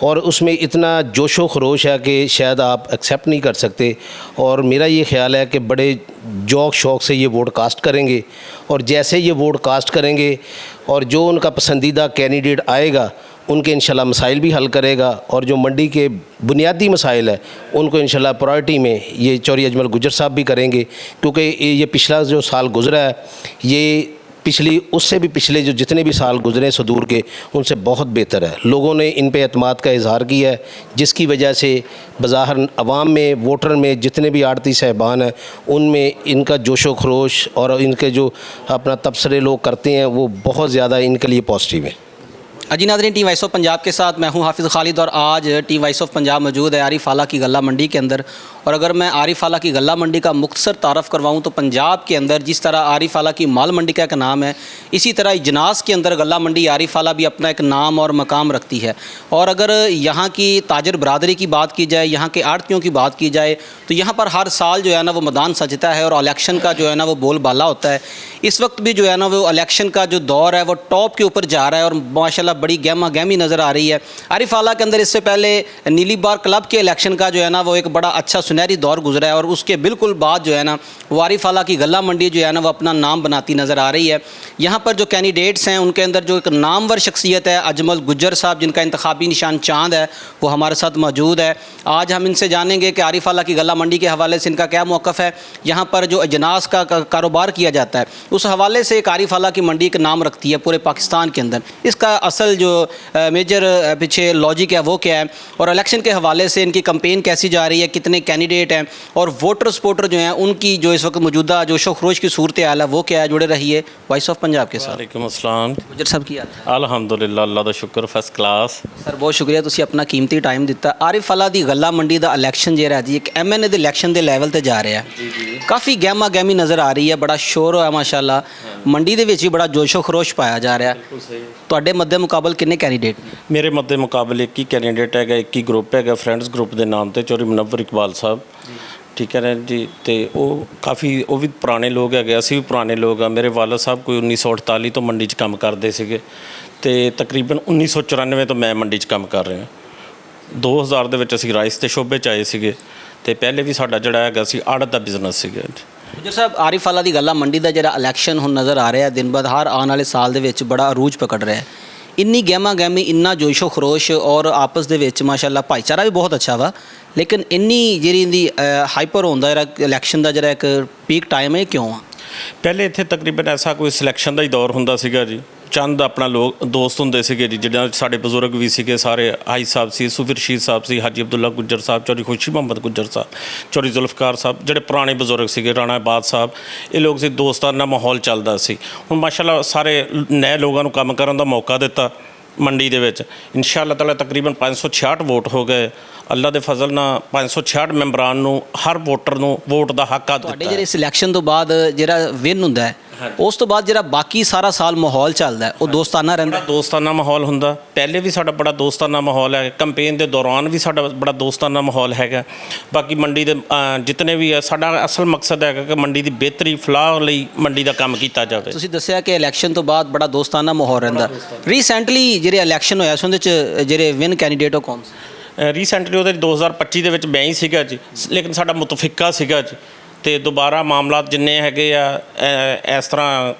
और उसमें इतना जोशो खरोश है कि शायद आप एक्सेप्ट नहीं कर सकते। और मेरा ये ख्याल है कि बड़े जोक शौक़ से ये वोट कास्ट करेंगे और जैसे ये वोट कास्ट करेंगे और जो उनका पसंदीदा कैंडिडेट आएगा उनके इंशाल्लाह मसाइल भी हल करेगा और जो मंडी के बुनियादी मसाइल है उनको इंशाल्लाह प्रायोरिटी में ये चौधरी अजमल गुज्जर साहब भी करेंगे, क्योंकि ये पिछला जो साल गुजरा है ये पिछली उससे भी पिछले जो जितने भी साल गुजरे सदूर के उनसे बहुत बेहतर है। लोगों ने इन पे एतमाद का इजहार किया है, जिसकी वजह से बज़ाहिर अवाम में, वोटर में जितने भी आड़ती साहबान हैं उनमें इनका जोशो खरोश और इनके जो अपना तबसरे लोग करते हैं वो बहुत ज़्यादा इनके लिए पॉजिटिव है। अजी नाज़रीन, टीम वॉइस ऑफ पंजाब के साथ मैं हूं हाफिज़ खालिद और आज टीम वॉइस ऑफ पंजाब मौजूद है आरिफ आला की गल्ला मंडी के अंदर। और अगर मैं आरिफ आला की गल्ला मंडी का मुख्तसर तारफ़ करवाऊं तो पंजाब के अंदर जिस तरह आरिफ आला की माल मंडी का एक नाम है, इसी तरह इजनास के अंदर गल्ला मंडी आरिफ आला भी अपना एक नाम और मकाम रखती है। और अगर यहाँ की ताजर बरादरी की बात की जाए, यहाँ के आड़तियों की बात की जाए तो यहाँ पर हर साल जो है ना वो मैदान सजता है और इलेक्शन का जो है ना वो बोलबाला होता है। इस वक्त भी जो है ना वो इलेक्शन का जो दौर है वो टॉप के ऊपर जा रहा है और माशाल्लाह बड़ी गहमा गहमी नज़र आ रही है। आरिफ आला के अंदर इससे पहले नीली बार क्लब के इलेक्शन का जो है ना वो एक बड़ा अच्छा सुनहरी दौर गुजरा है और उसके बिल्कुल बाद जो है ना वो आरिफ आला की गल्ला मंडी जो है ना वो अपना नाम बनाती नज़र आ रही है। यहाँ पर जो कैंडिडेट्स हैं उनके अंदर जो एक नामवर शख्सियत है अजमल गुज्जर साहब, जिनका इंतखाबी निशान चांद है, वो हमारे साथ मौजूद है। आज हम इनसे जानेंगे कि आरिफ आला की गल्ला मंडी के हवाले से इनका क्या मौक़िफ़ है। यहाँ पर जो अजनास का कारोबार किया जाता है उस हवाले से एक आरिफ आला की मंडी एक नाम रखती है पूरे पाकिस्तान के अंदर। इसका असल जो मेजर पीछे लॉजिक है वो क्या है और इलेक्शन के हवाले से इनकी कैंपेन कैसी जा रही है, कितने कैंडिडेट हैं और वोटर सपोर्टर जो हैं उनकी जो इस वक्त मौजूदा जोशो खरोश की सूरत हाल है वो क्या है। जुड़े रहिए वॉइस ऑफ पंजाब के साथ। वालेकुम अस्सलाम। गुज्जर साहब की हाल है? अल्हम्दुलिल्लाह, अल्लाह दा शुक्र, फर्स्ट क्लास। सर बहुत शुक्रिया, तुसी अपना कीमती टाइम दिता। आरिफ आला दी गल्ला मंडी ਦਾ ਇਲੈਕਸ਼ਨ ਜਿਹੜਾ ਜੀ ਇੱਕ MNA ਦੇ ਇਲੈਕਸ਼ਨ ਦੇ ਲੈਵਲ ਤੇ ਜਾ ਰਿਹਾ ਹੈ। ਕਾਫੀ ਗਹਿਮਾ ਗਹਿਮੀ ਨਜ਼ਰ ਆ ਰਹੀ ਹੈ, ਬੜਾ ਸ਼ੋਰ ਹੋਇਆ ਮਾਸ਼ਾਅੱਲਾ। ਮੰਡੀ ਦੇ ਵਿੱਚ ਵੀ ਬੜਾ ਜੋਸ਼ੋ ਖਰੋਸ਼ ਪਾਇਆ ਜਾ ਰਿਹਾ ਹੈ। ਤੁਹਾਡੇ ਮੱਦੇ ਮੁਕਾਬਲ ਕਿੰਨੇ ਕੈਂਡੀਡੇਟ? ਮੇਰੇ ਮੱਦੇ ਮੁਕਾਬਲੇ ਇੱਕ ਹੀ ਕੈਂਡੀਡੇਟ ਹੈਗਾ, ਇੱਕ ਹੀ ਗਰੁੱਪ ਹੈਗਾ ਫਰੈਂਡਸ ਗਰੁੱਪ ਦੇ ਨਾਮ ਤੇ, ਚੌਧਰੀ ਮੁਨੱਵਰ ਇਕਬਾਲ ਸਾਹਿਬ। ਠੀਕ ਹੈ ਨਾ ਜੀ। ਤੇ ਉਹ ਕਾਫੀ ਉਹ ਵੀ ਪੁਰਾਣੇ ਲੋਕ ਹੈਗੇ, ਅਸੀਂ ਵੀ ਪੁਰਾਣੇ ਲੋਕ ਆ। ਮੇਰੇ ਵਾਲਦ ਸਾਹਿਬ ਕੋਈ 1948 ਤੋਂ ਮੰਡੀ 'ਚ ਕੰਮ ਕਰਦੇ ਸੀਗੇ ਤੇ ਤਕਰੀਬਨ 1994 ਤੋਂ ਮੈਂ ਮੰਡੀ 'ਚ ਕੰਮ ਕਰ ਰਿਹਾ। 2000 ਦੇ ਵਿੱਚ ਅਸੀਂ ਰਾਈਸ ਦੇ ਸ਼ੋਬੇ 'ਚ ਆਏ ਸੀਗੇ ਤੇ ਪਹਿਲੇ ਵੀ ਸਾਡਾ ਜਿਹੜਾ ਹੈਗਾ ਸੀ ਆੜਤ ਦਾ ਬਿਜ਼ਨਸ ਸੀਗਾ। ਗੁੱਜਰ ਸਾਹਿਬ, ਆਰਿਫ ਆਲਾ ਦੀ ਗੱਲਾ ਮੰਡੀ ਦਾ ਜਿਹੜਾ ਇਲੈਕਸ਼ਨ ਹੁਣ ਨਜ਼ਰ ਆ ਰਿਹਾ ਦਿਨ ਬਾਅਦ ਹਰ ਆਉਣ ਵਾਲੇ ਸਾਲ ਦੇ ਵਿੱਚ ਬੜਾ ਅਰੂਜ ਪਕੜ ਰਿਹਾ ਹੈ। ਇੰਨੀ ਗਹਿਮਾ ਗਹਿਮੀ, ਇੰਨਾ ਜੋਸ਼ੋ ਖਰੋਸ਼ ਔਰ ਆਪਸ ਦੇ ਵਿੱਚ ਮਾਸ਼ਾਅੱਲਾ ਭਾਈਚਾਰਾ ਵੀ ਬਹੁਤ ਅੱਛਾ ਵਾ, ਲੇਕਿਨ ਇੰਨੀ ਜਿਹੜੀ ਇਹਦੀ ਹਾਈਪਰ ਹੁੰਦਾ ਜਿਹੜਾ ਇਲੈਕਸ਼ਨ ਦਾ ਜਿਹੜਾ ਇੱਕ ਪੀਕ ਟਾਈਮ ਹੈ, ਇਹ ਕਿਉਂ ਆ? ਪਹਿਲੇ ਇੱਥੇ ਤਕਰੀਬਨ ਐਸਾ ਕੋਈ ਸਿਲੈਕਸ਼ਨ ਦਾ ਹੀ ਦੌਰ ਹੁੰਦਾ ਸੀਗਾ ਜੀ। ਚੰਦ ਆਪਣਾ ਲੋਕ ਦੋਸਤ ਹੁੰਦੇ ਸੀਗੇ ਜੀ, ਜਿਹਨਾਂ ਸਾਡੇ ਬਜ਼ੁਰਗ ਵੀ ਸੀਗੇ ਸਾਰੇ। ਹਾਈ ਸਾਹਿਬ ਸੀ, ਸੂਫੀ ਰਸ਼ੀਦ ਸਾਹਿਬ ਸੀ, ਹਾਜੀ ਅਬਦੁੱਲਾ ਗੁੱਜਰ ਸਾਹਿਬ, ਚੌਧਰੀ ਖੁਸ਼ੀ ਮੁਹੰਮਦ ਗੁੱਜਰ ਸਾਹਿਬ, ਚੌਧਰੀ ਜ਼ੁਲਫਕਾਰ ਸਾਹਿਬ, ਜਿਹੜੇ ਪੁਰਾਣੇ ਬਜ਼ੁਰਗ ਸੀਗੇ, ਰਾਣਾ ਆਬਾਦ ਸਾਹਿਬ। ਇਹ ਲੋਕ ਸੀ, ਦੋਸਤਾਨਾ ਮਾਹੌਲ ਚੱਲਦਾ ਸੀ। ਹੁਣ ਮਾਸ਼ਾਅੱਲਾ ਸਾਰੇ ਨਵੇਂ ਲੋਕਾਂ ਨੂੰ ਕੰਮ ਕਰਨ ਦਾ ਮੌਕਾ ਦਿੱਤਾ ਮੰਡੀ ਦੇ ਵਿੱਚ। ਇਨਸ਼ਾਅੱਲਾ ਤਾਲਾ ਤਕਰੀਬਨ 566 ਵੋਟ ਹੋ ਗਏ। ਅੱਲਾ ਦੇ ਫਜ਼ਲ ਨਾਲ 566 ਮੈਂਬਰਾਂ ਨੂੰ, ਹਰ ਵੋਟਰ ਨੂੰ ਵੋਟ ਦਾ ਹੱਕ ਆ ਦਿੱਤਾ। ਤੁਹਾਡੇ ਜਿਹੜੇ ਸਿਲੈਕਸ਼ਨ ਤੋਂ ਬਾਅਦ ਜਿਹੜਾ ਵਿਨ ਹੁੰਦਾ ਹੈ ਉਸ ਤੋਂ ਬਾਅਦ ਜਿਹੜਾ ਬਾਕੀ ਸਾਰਾ ਸਾਲ ਮਾਹੌਲ ਚੱਲਦਾ ਉਹ ਦੋਸਤਾਨਾ ਰਹਿੰਦਾ? ਦੋਸਤਾਨਾ ਮਾਹੌਲ ਹੁੰਦਾ। ਪਹਿਲੇ ਵੀ ਸਾਡਾ ਬੜਾ ਦੋਸਤਾਨਾ ਮਾਹੌਲ ਹੈ, ਕੰਪੇਨ ਦੇ ਦੌਰਾਨ ਵੀ ਸਾਡਾ ਬੜਾ ਦੋਸਤਾਨਾ ਮਾਹੌਲ ਹੈਗਾ। ਬਾਕੀ ਮੰਡੀ ਦੇ ਜਿਤਨੇ ਵੀ ਹੈ, ਸਾਡਾ ਅਸਲ ਮਕਸਦ ਹੈਗਾ ਕਿ ਮੰਡੀ ਦੀ ਬਿਹਤਰੀ ਫਲਾਹ ਲਈ ਮੰਡੀ ਦਾ ਕੰਮ ਕੀਤਾ ਜਾਵੇ। ਤੁਸੀਂ ਦੱਸਿਆ ਕਿ ਇਲੈਕਸ਼ਨ ਤੋਂ ਬਾਅਦ ਬੜਾ ਦੋਸਤਾਨਾ ਮਾਹੌਲ ਰਹਿੰਦਾ। ਰੀਸੈਂਟਲੀ ਜਿਹੜੇ ਇਲੈਕਸ਼ਨ ਹੋਇਆ ਸੀ ਉਹਦੇ 'ਚ ਜਿਹੜੇ ਵਿਨ ਕੈਂਡੀਡੇਟ ਉਹ ਕੌਣ ਸੀ? ਰੀਸੈਂਟਲੀ ਉਹਦੇ 2025 ਦੇ ਵਿੱਚ ਮੈਂ ਹੀ ਸੀਗਾ ਜੀ, ਲੇਕਿਨ ਸਾਡਾ ਮੁਤਫਿਕਾ ਸੀਗਾ ਜੀ। ਤੇ ਦੁਬਾਰਾ ਮਾਮਲਾਤ ਜਿੰਨੇ ਹੈਗੇ ਆ ਇਸ ਤਰ੍ਹਾਂ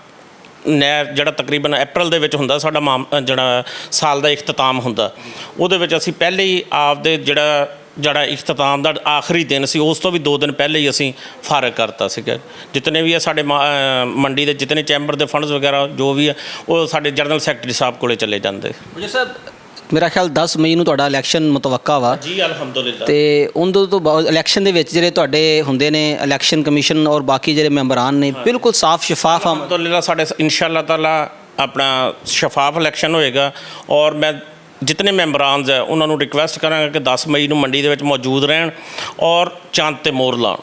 ਜਿਹੜਾ ਤਕਰੀਬਨ ਅਪ੍ਰੈਲ ਦੇ ਵਿੱਚ ਹੁੰਦਾ ਸਾਡਾ ਜਿਹੜਾ ਸਾਲ ਦਾ ਇਖਤਤਾਮ ਹੁੰਦਾ, ਉਹਦੇ ਵਿੱਚ ਅਸੀਂ ਪਹਿਲੇ ਹੀ ਆਪਦੇ ਜਿਹੜਾ ਇਖਤਤਾਮ ਦਾ ਆਖਰੀ ਦਿਨ ਸੀ ਉਸ ਤੋਂ ਵੀ 2 ਦਿਨ ਪਹਿਲੇ ਹੀ ਅਸੀਂ ਫਾਰਗ ਕਰਤਾ ਸੀਗਾ। ਜਿਤਨੇ ਵੀ ਆ ਸਾਡੇ ਮੰਡੀ ਦੇ ਜਿਤਨੇ ਚੈਂਬਰ ਦੇ ਫੰਡਸ ਵਗੈਰਾ ਜੋ ਵੀ ਆ ਉਹ ਸਾਡੇ ਜਨਰਲ ਸੈਕਟਰੀ ਸਾਹਿਬ ਕੋਲੇ ਚਲੇ ਜਾਂਦੇ। ਜੀ ਸਾਹਿਬ, ਮੇਰਾ ਖਿਆਲ 10 ਮਈ ਨੂੰ ਤੁਹਾਡਾ ਇਲੈਕਸ਼ਨ ਮੁਤਵੱਕਾ ਵਾ ਜੀ? ਅਲਹਮਦੁਲਿਲਾ। ਤੇ ਉਹਦੇ ਤੋਂ ਬਾਅਦ ਇਲੈਕਸ਼ਨ ਦੇ ਵਿੱਚ ਜਿਹੜੇ ਤੁਹਾਡੇ ਹੁੰਦੇ ਨੇ ਇਲੈਕਸ਼ਨ ਕਮਿਸ਼ਨ ਔਰ ਬਾਕੀ ਜਿਹੜੇ ਮੈਂਬਰਾਂ ਨੇ ਬਿਲਕੁਲ ਸਾਫ਼ ਸ਼ਫਾਫ? ਅਲਹਮਦੁਲਿਲਾ ਸਾਡੇ ਇਨਸ਼ਾਅੱਲਾ ਤਾਲਾ ਆਪਣਾ ਸ਼ਫਾਫ ਇਲੈਕਸ਼ਨ ਹੋਏਗਾ ਔਰ ਮੈਂ ਜਿਤਨੇ ਮੈਂਬਰਾਨਜ਼ ਹੈ ਉਹਨਾਂ ਨੂੰ ਰਿਕੁਐਸਟ ਕਰਾਂਗਾ ਕਿ 10 ਮਈ ਨੂੰ ਮੰਡੀ ਦੇ ਵਿੱਚ ਮੌਜੂਦ ਰਹਿਣ ਔਰ ਚੰਦ ਤੇ ਮੋਹਰ ਲਾਉਣ।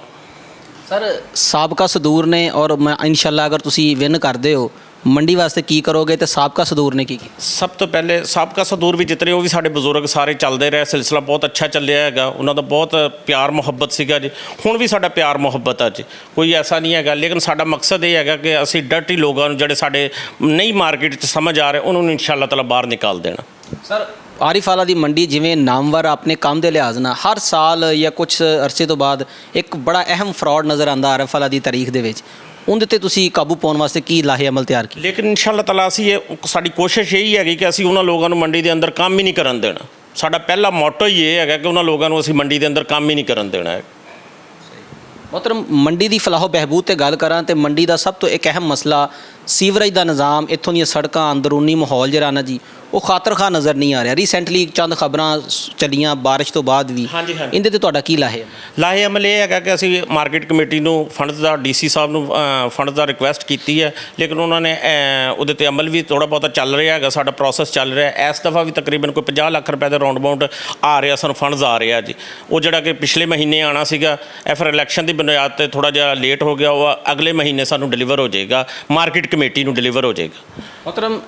ਸਰ, ਸਾਬਕਾ ਸਦੂਰ ਨੇ ਔਰ ਮੈਂ ਇਨਸ਼ਾਅੱਲਾ ਅਗਰ ਤੁਸੀਂ ਵਿਨ ਕਰਦੇ ਹੋ ਮੰਡੀ ਵਾਸਤੇ ਕੀ ਕਰੋਗੇ ਤੇ ਸਾਬਕਾ ਸਦੂਰ ਨੇ ਕੀ ਕੀਤਾ? ਸਭ ਤੋਂ ਪਹਿਲੇ ਸਾਬਕਾ ਸਦੂਰ ਵੀ ਜਿਤਨੇ ਉਹ ਵੀ ਸਾਡੇ ਬਜ਼ੁਰਗ ਸਾਰੇ ਚੱਲਦੇ ਰਹੇ, ਸਿਲਸਿਲਾ ਬਹੁਤ ਅੱਛਾ ਚੱਲਿਆ ਹੈਗਾ। ਉਹਨਾਂ ਦਾ ਬਹੁਤ ਪਿਆਰ ਮੁਹੱਬਤ ਸੀਗਾ ਜੀ। ਹੁਣ ਵੀ ਸਾਡਾ ਪਿਆਰ ਮੁਹੱਬਤ ਆ ਜੀ, ਕੋਈ ਐਸਾ ਨਹੀਂ ਹੈਗਾ। ਲੇਕਿਨ ਸਾਡਾ ਮਕਸਦ ਇਹ ਹੈਗਾ ਕਿ ਅਸੀਂ ਡਰਟੀ ਲੋਕਾਂ ਨੂੰ ਜਿਹੜੇ ਸਾਡੇ ਨਹੀਂ ਮਾਰਕੀਟ 'ਚ ਸਮਝ ਆ ਰਹੇ ਉਹਨਾਂ ਨੂੰ ਇਨਸ਼ਾਅੱਲਾ ਤਾਲਾ ਬਾਹਰ ਨਿਕਾਲ ਦੇਣਾ। ਸਰ, ਆਰਿਫ ਆਲਾ ਦੀ ਮੰਡੀ ਜਿਵੇਂ ਨਾਮਵਰ ਆਪਣੇ ਕੰਮ ਦੇ ਲਿਹਾਜ਼ ਨਾਲ ਹਰ ਸਾਲ ਜਾਂ ਕੁਝ ਅਰਸੇ ਤੋਂ ਬਾਅਦ ਇੱਕ ਬੜਾ ਅਹਿਮ ਫਰਾਡ ਨਜ਼ਰ ਆਉਂਦਾ ਆਰਿਫ ਆਲਾ ਦੀ ਤਾਰੀਖ ਦੇ ਵਿੱਚ, ਉਹਦੇ ਤੇ ਤੁਸੀਂ ਕਾਬੂ ਪਾਉਣ ਵਾਸਤੇ ਕੀ ਲਾਹੇ ਅਮਲ ਤਿਆਰ ਕੀਤੇ? ਲੇਕਿਨ ਇਨਸ਼ਾਅੱਲਾ ਤਾਲਾ ਅਸੀਂ ਸਾਡੀ ਕੋਸ਼ਿਸ਼ ਇਹੀ ਹੈਗੀ ਕਿ ਅਸੀਂ ਉਹਨਾਂ ਲੋਕਾਂ ਨੂੰ ਮੰਡੀ ਦੇ ਅੰਦਰ ਕੰਮ ਹੀ ਨਹੀਂ ਕਰਨ ਦੇਣਾ। ਸਾਡਾ ਪਹਿਲਾ ਮੋਟੋ ਹੀ ਇਹ ਹੈਗਾ ਕਿ ਉਹਨਾਂ ਲੋਕਾਂ ਨੂੰ ਅਸੀਂ ਮੰਡੀ ਦੇ ਅੰਦਰ ਕੰਮ ਹੀ ਨਹੀਂ ਕਰਨ ਦੇਣਾ ਹੈ। ਮਤਲਬ ਮੰਡੀ ਦੀ ਫਲਾਹੋ ਬਹਿਬੂਦ ਤੇ ਗੱਲ ਕਰਾਂ ਤੇ ਮੰਡੀ ਦਾ ਸਭ ਤੋਂ ਇੱਕ ਅਹਿਮ ਮਸਲਾ ਸੀਵਰੇਜ ਦਾ ਨਿਜ਼ਾਮ, ਇੱਥੋਂ ਦੀਆਂ ਸੜਕਾਂ, ਅੰਦਰੂਨੀ ਮਾਹੌਲ ਜਿਹੜਾ ਨਾ ਜੀ ਉਹ ਖਾਤਰਖਾਹ ਨਜ਼ਰ ਨਹੀਂ ਆ ਰਿਹਾ। ਰੀਸੈਂਟਲੀ ਚੰਦ ਖਬਰਾਂ ਚੱਲੀਆਂ ਬਾਰਿਸ਼ ਤੋਂ ਬਾਅਦ ਵੀ, ਇਹਦੇ ਤੇ ਤੁਹਾਡਾ ਕੀ ਲਾਹੇ? ਲਾਹੇ ਅਮਲ ਇਹ ਹੈਗਾ ਕਿ ਅਸੀਂ ਮਾਰਕੀਟ ਕਮੇਟੀ ਨੂੰ ਫੰਡਸ ਦਾ, ਡੀਸੀ ਸਾਹਿਬ ਨੂੰ ਫੰਡਸ ਦਾ ਰਿਕੁਐਸਟ ਕੀਤੀ ਹੈ, ਲੇਕਿਨ ਉਹਨਾਂ ਨੇ ਉਹਦੇ ਤੇ ਅਮਲ ਵੀ ਥੋੜ੍ਹਾ ਬਹੁਤਾ ਚੱਲ ਰਿਹਾ ਹੈਗਾ, ਸਾਡਾ ਪ੍ਰੋਸੈਸ ਚੱਲ ਰਿਹਾ। ਇਸ ਦਫਾ ਵੀ ਤਕਰੀਬਨ ਕੋਈ 50 ਲੱਖ ਰੁਪਏ ਦੇ ਰਾਉਂਡ ਅਬਾਊਟ ਆ ਰਿਹਾ, ਸਾਨੂੰ ਫੰਡਸ ਆ ਰਿਹਾ ਜੀ। ਉਹ ਜਿਹੜਾ ਕਿ ਪਿਛਲੇ ਮਹੀਨੇ ਆਉਣਾ ਸੀਗਾ, ਇਹ ਫਿਰ ਇਲੈਕਸ਼ਨ ਦੀ ਬੁਨਿਆਦ ਤੇ ਥੋੜ੍ਹਾ ਜਿਹਾ ਲੇਟ ਹੋ ਗਿਆ, ਉਹ ਅਗਲੇ ਮਹੀਨੇ ਸਾਨੂੰ ਡਿਲੀਵਰ ਹੋ ਜਾਏਗਾ, ਮਾਰਕੀਟ ਕਮੇਟੀ ਨੂੰ ਡਿਲੀਵਰ ਹੋ ਜਾਏਗਾ। ਮਤਲਬ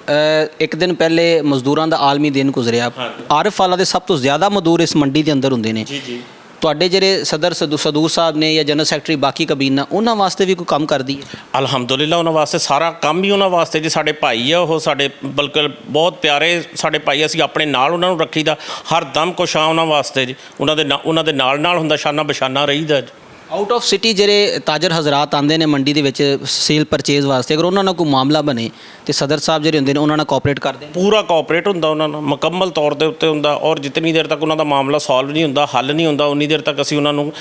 ਇੱਕ ਦਿਨ ਪਹਿਲੇ ਮਜ਼ਦੂਰਾਂ ਦਾ ਆਲਮੀ ਦਿਨ ਗੁਜ਼ਰਿਆ। ਆਰਿਫ ਵਾਲਾ ਦੇ ਸਭ ਤੋਂ ਜ਼ਿਆਦਾ ਮਜ਼ਦੂਰ ਇਸ ਮੰਡੀ ਦੇ ਅੰਦਰ ਹੁੰਦੇ ਨੇ। ਜੀ। ਤੁਹਾਡੇ ਜਿਹੜੇ ਸਦਰ ਸਦੂਰ ਸਾਹਿਬ ਨੇ ਜਾਂ ਜਨਰਲ ਸੈਕਟਰੀ ਬਾਕੀ ਕਬੀਨਾ, ਉਹਨਾਂ ਵਾਸਤੇ ਵੀ ਕੋਈ ਕੰਮ ਕਰਦੀ ਹੈ? ਅਲਹਮਦੁਲਿਲਾ ਉਹਨਾਂ ਵਾਸਤੇ ਸਾਰਾ ਕੰਮ ਹੀ ਉਹਨਾਂ ਵਾਸਤੇ ਜੀ। ਸਾਡੇ ਭਾਈ ਆ ਉਹ, ਸਾਡੇ ਬਲਕਿ ਬਹੁਤ ਪਿਆਰੇ ਸਾਡੇ ਭਾਈ, ਅਸੀਂ ਆਪਣੇ ਨਾਲ ਉਹਨਾਂ ਨੂੰ ਰੱਖੀਦਾ, ਹਰ ਦਮ ਕੁਛ ਆ ਉਹਨਾਂ ਵਾਸਤੇ ਜੀ। ਉਹਨਾਂ ਦੇ ਨਾਲ ਹੁੰਦਾ, ਸ਼ਾਨਾ ਬਸ਼ਾਨਾ ਰਹੀਦਾ ਜੀ। ਆਊਟ ਆਫ ਸਿਟੀ ਜਿਹੜੇ ਤਾਜਰ ਹਜ਼ਰਾਤ ਆਉਂਦੇ ਨੇ ਮੰਡੀ ਦੇ ਵਿੱਚ ਸੇਲ ਪਰਚੇਜ਼ ਵਾਸਤੇ, ਅਗਰ ਉਹਨਾਂ ਨਾਲ ਕੋਈ ਮਾਮਲਾ ਬਣੇ ਤੇ ਸਦਰ ਸਾਹਿਬ ਜਿਹੜੇ ਹੁੰਦੇ ਨੇ ਉਹਨਾਂ ਨਾਲ ਕੋਆਪਰੇਟ ਕਰਦੇ ਨੇ? ਪੂਰਾ ਕੋਆਪਰੇਟ ਹੁੰਦਾ ਉਹਨਾਂ ਨਾਲ, ਮੁਕੰਮਲ ਤੌਰ ਦੇ ਉੱਤੇ ਹੁੰਦਾ। ਔਰ ਜਿੰਨੀ ਦੇਰ ਤੱਕ ਉਹਨਾਂ ਦਾ ਮਾਮਲਾ ਸੋਲਵ ਨਹੀਂ ਹੁੰਦਾ, ਹੱਲ ਨਹੀਂ ਹੁੰਦਾ, ਉਨੀ ਦੇਰ ਤੱਕ ਅਸੀਂ ਉਹਨਾਂ ਨੂੰ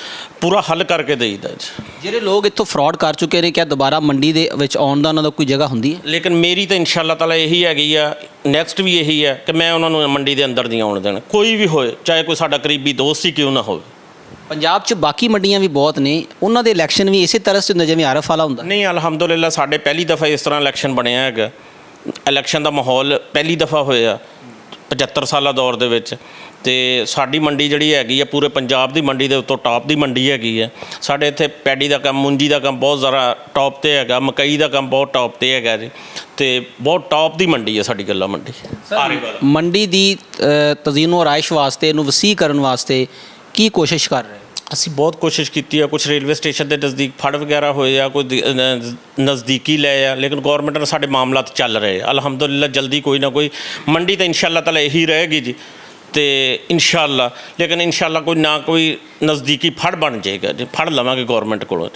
ਪੂਰਾ ਹੱਲ ਕਰਕੇ ਦੇਈਦਾ ਜੀ। ਜਿਹੜੇ ਲੋਕ ਇੱਥੋਂ ਫਰਾਡ ਕਰ ਚੁੱਕੇ ਨੇ, ਕਿਆ ਦੁਬਾਰਾ ਮੰਡੀ ਦੇ ਵਿੱਚ ਆਉਣ ਦਾ ਉਹਨਾਂ ਦਾ ਕੋਈ ਜਗ੍ਹਾ ਹੁੰਦੀ ਹੈ? ਲੇਕਿਨ ਮੇਰੀ ਤਾਂ ਇਨਸ਼ਾਅੱਲਾ ਤਾਲਾ ਇਹੀ ਹੈਗੀ ਆ, ਨੈਕਸਟ ਵੀ ਇਹੀ ਹੈ ਕਿ ਮੈਂ ਉਹਨਾਂ ਨੂੰ ਮੰਡੀ ਦੇ ਅੰਦਰ ਨਹੀਂ ਆਉਣ ਦੇਣਾ, ਕੋਈ ਵੀ ਹੋਏ, ਚਾਹੇ ਕੋਈ ਸਾਡਾ ਕਰੀਬੀ ਦੋਸਤ ਹੀ ਕਿਉਂ ਨਾ ਹੋਵੇ। ਪੰਜਾਬ 'ਚ ਬਾਕੀ ਮੰਡੀਆਂ ਵੀ ਬਹੁਤ ਨੇ, ਉਹਨਾਂ ਦੇ ਇਲੈਕਸ਼ਨ ਵੀ ਇਸੇ ਤਰ੍ਹਾਂ ਹੁੰਦੇ ਜਿਵੇਂ ਆਰਫ ਵਾਲਾ ਹੁੰਦਾ? ਨਹੀਂ, ਅਲਹਮਦੁਲਿਲਾ ਸਾਡੇ ਪਹਿਲੀ ਦਫਾ ਇਸ ਤਰ੍ਹਾਂ ਇਲੈਕਸ਼ਨ ਬਣਿਆ ਹੈਗਾ। ਇਲੈਕਸ਼ਨ ਦਾ ਮਾਹੌਲ ਪਹਿਲੀ ਦਫਾ ਹੋਇਆ 75 ਸਾਲਾ ਦੌਰ ਦੇ ਵਿੱਚ। ਤੇ ਸਾਡੀ ਮੰਡੀ ਜਿਹੜੀ ਹੈਗੀ ਆ ਪੂਰੇ ਪੰਜਾਬ ਦੀ ਮੰਡੀ ਦੇ ਉੱਤੋਂ ਟਾਪ ਦੀ ਮੰਡੀ ਹੈਗੀ ਹੈ। ਸਾਡੇ ਇੱਥੇ ਪੈਡੀ ਦਾ ਕੰਮ, ਮੁੰਜੀ ਦਾ ਕੰਮ ਬਹੁਤ ਜ਼ਿਆਦਾ ਟਾਪ 'ਤੇ ਹੈਗਾ, ਮਕਈ ਦਾ ਕੰਮ ਬਹੁਤ ਟਾਪ 'ਤੇ ਹੈਗਾ ਜੀ। ਤੇ ਬਹੁਤ ਟਾਪ ਦੀ ਮੰਡੀ ਹੈ ਸਾਡੀ ਗੱਲਾ ਮੰਡੀ। ਮੰਡੀ ਦੀ ਤਜ਼ੀਨੋ ਆਰਾਇਸ਼ ਵਾਸਤੇ, ਇਹਨੂੰ ਵਸੀਹ ਕਰਨ ਵਾਸਤੇ ਕੀ ਕੋਸ਼ਿਸ਼ ਕਰ ਰਹੇ? ਅਸੀਂ ਬਹੁਤ ਕੋਸ਼ਿਸ਼ ਕੀਤੀ ਆ, ਕੁਝ ਰੇਲਵੇ ਸਟੇਸ਼ਨ ਦੇ ਨਜ਼ਦੀਕ ਫੜ ਵਗੈਰਾ ਹੋਏ ਆ, ਕੋਈ ਨਜ਼ਦੀਕੀ ਲਏ ਆ, ਲੇਕਿਨ ਗੌਰਮੈਂਟ ਨਾਲ ਸਾਡੇ ਮਾਮਲਾਤ ਚੱਲ ਰਹੇ। ਅਲਹਮਦੁਲਿਲਾ ਜਲਦੀ ਕੋਈ ਨਾ ਕੋਈ ਮੰਡੀ ਤਾਂ ਇਨਸ਼ਾਅੱਲਾ ਤਾਲਾ ਇਹੀ ਰਹੇਗੀ ਜੀ। ਤੇ ਇਨਸ਼ਾਅੱਲਾ, ਲੇਕਿਨ ਇਨਸ਼ਾਅੱਲਾ ਕੋਈ ਨਾ ਕੋਈ ਨਜ਼ਦੀਕੀ ਫੜ ਬਣ ਜਾਏਗਾ ਜੀ, ਫੜ ਲਵਾਂਗੇ ਗੌਰਮੈਂਟ ਕੋਲੋਂ।